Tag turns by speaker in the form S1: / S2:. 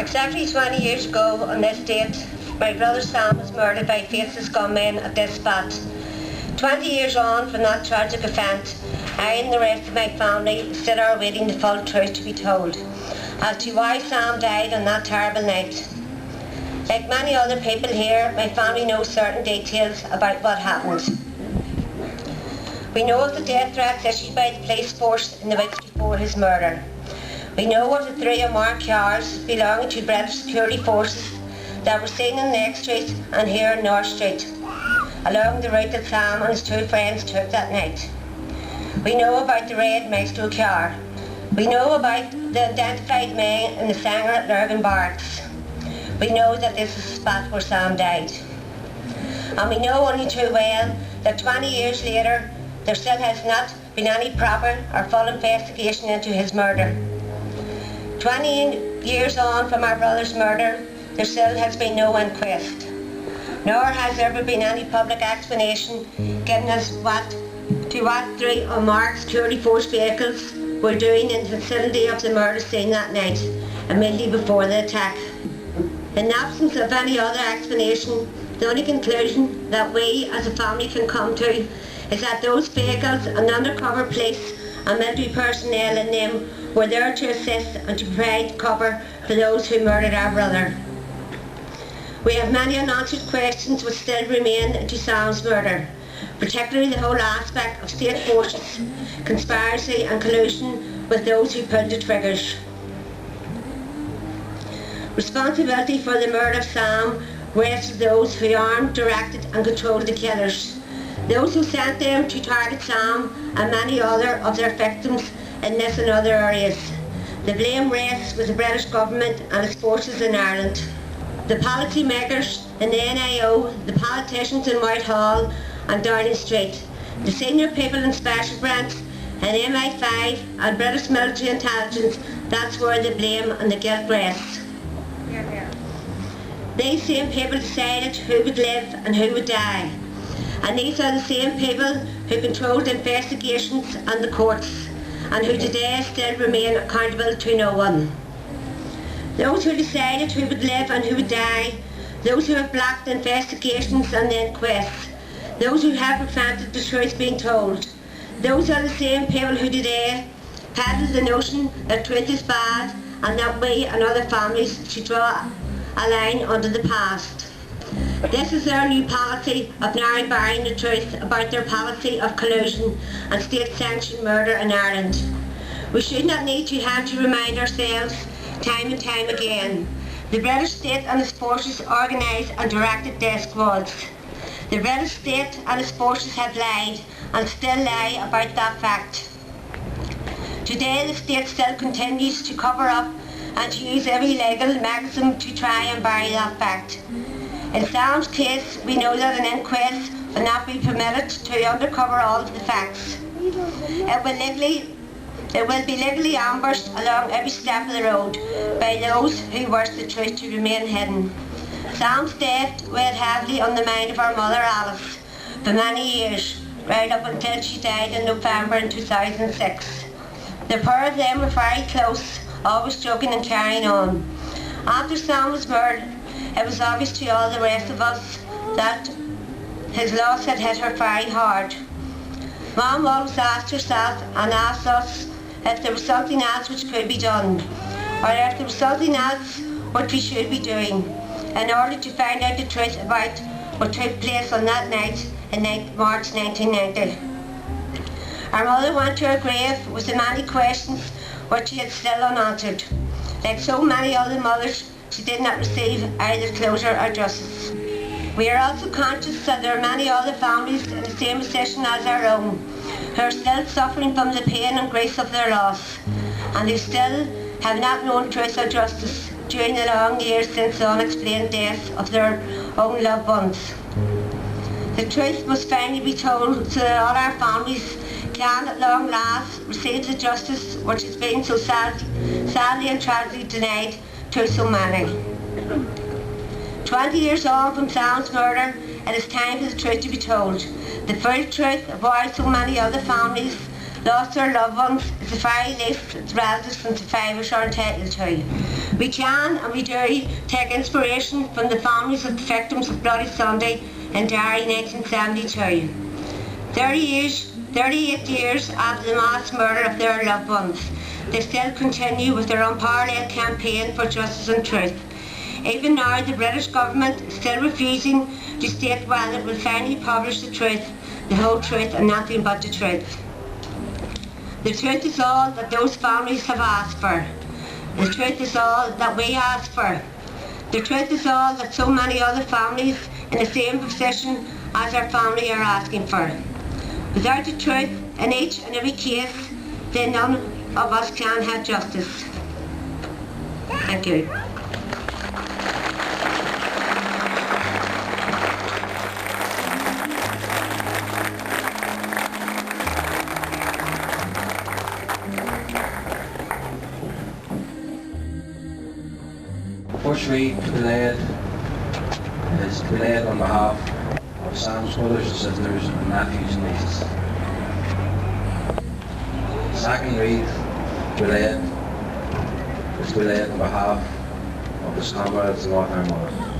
S1: Exactly 20 years ago on this date, my brother Sam was murdered by faceless gunmen at this spot. 20 years on from that tragic event, I and the rest of my family still are waiting the full truth to be told as to why Sam died on that terrible night. Like many other people here, my family knows certain details about what happened. We know of the death threats issued by the police force in the weeks before his murder. We know of the 3 unmarked cars belonging to British security forces that were seen in Lake Street and here in North Street, along the route that Sam and his 2 friends took that night. We know about the red Maestro car. We know about the identified men in the Sanger at Lurgan Barracks. We know that this is the spot where Sam died. And we know only too well that 20 years later, there still has not been any proper or full investigation into his murder. 20 years on from our brother's murder, there still has been no inquest, nor has there ever been any public explanation given as what 3 unmarked security force vehicles were doing in the vicinity of the murder scene that night, immediately before the attack. In the absence of any other explanation, the only conclusion that we as a family can come to is that those vehicles and undercover police and military personnel in them were there to assist and to provide cover for those who murdered our brother. We have many unanswered questions which still remain into Sam's murder, particularly the whole aspect of state forces, conspiracy and collusion with those who pulled the triggers. Responsibility for the murder of Sam rests with those who armed, directed and controlled the killers, those who sent them to target Sam and many other of their victims in this and other areas. The blame rests with the British government and its forces in Ireland. The policy makers in the NIO, the politicians in Whitehall and Downing Street, the senior people in Special Branch and MI5 and British military intelligence, that's where the blame and the guilt rests. These same people decided who would live and who would die. And these are the same people who controlled investigations and the courts, and who today still remain accountable to no one. Those who decided who would live and who would die, those who have blocked investigations and the inquests, those who have prevented the truth being told, those are the same people who today peddle the notion that truth is bad and that we and other families should draw a line under the past. This is their new policy of now burying the truth about their policy of collusion and state-sanctioned murder in Ireland. We should not need to have to remind ourselves time and time again. The British state and its forces organised and directed death squads. The British state and its forces have lied and still lie about that fact. Today the state still continues to cover up and to use every legal mechanism to try and bury that fact. In Sam's case, we know that an inquest will not be permitted to uncover all of the facts. It will be legally ambushed along every step of the road by those who wish the truth to remain hidden. Sam's death weighed heavily on the mind of our mother Alice for many years, right up until she died in November in 2006. The pair of them were very close, always joking and carrying on. After Sam was murdered, it was obvious to all the rest of us that his loss had hit her very hard. Mum always asked herself and asked us if there was something else which could be done, or if there was something else what we should be doing, in order to find out the truth about what took place on that night in March 1990. Our mother went to her grave with the many questions which she had still unanswered. Like so many other mothers, she did not receive either closure or justice. We are also conscious that there are many other families in the same position as our own, who are still suffering from the pain and grief of their loss, and who still have not known truth or justice during the long years since the unexplained death of their own loved ones. The truth must finally be told so that all our families can at long last receive the justice which has been so sadly and tragically denied to so many. 20 years on from Sam's murder, it is time for the truth to be told. The full truth of why so many other families lost their loved ones is the very least its relatives and survivors are entitled to. We can and we do take inspiration from the families of the victims of Bloody Sunday in Derry 1972. 38 years after the mass murder of their loved ones, they still continue with their unparalleled campaign for justice and truth. Even now, the British government is still refusing to state whether it will finally publish the truth, the whole truth and nothing but the truth. The truth is all that those families have asked for. The truth is all that we ask for. The truth is all that so many other families in the same position as our family are asking for. Without the truth in each and every case, then none of us can have justice. Thank you.
S2: First read to be led is to be led on behalf of Sam's brothers and sisters and nephews and nieces. Second read to be led is to be led on behalf of his comrades in Northern Ireland.